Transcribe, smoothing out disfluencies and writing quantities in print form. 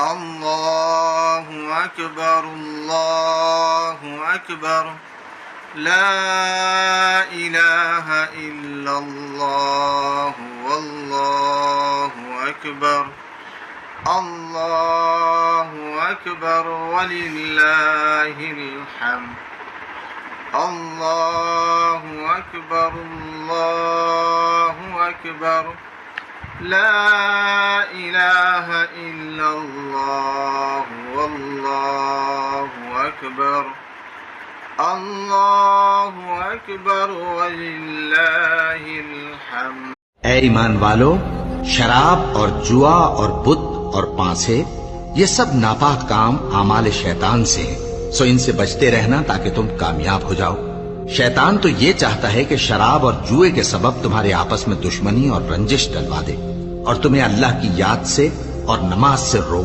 अल्लाहु अकबर अल्लाहु अकबर ला इलाहा इल्लल्लाहु वल्लाहु अकबर अल्लाहु अकबर वलिल्लाहिल हम्द अल्लाहु अकबर ला इलाहा इल्लल्लाहु वल्लाहु अकबर अल्लाहु अकबर वलिल्लाहिल हम्द। ऐ ईमान वालो, शराब और जुआ और बुत और पांसे ये सब नापाक काम आमाल शैतान से हैं, सो इनसे बचते रहना ताकि तुम कामयाब हो जाओ। शैतान तो ये चाहता है कि शराब और जुए के सबब तुम्हारे आपस में दुश्मनी और रंजिश डलवा दे और तुम्हें अल्लाह की याद से और नमाज से रोक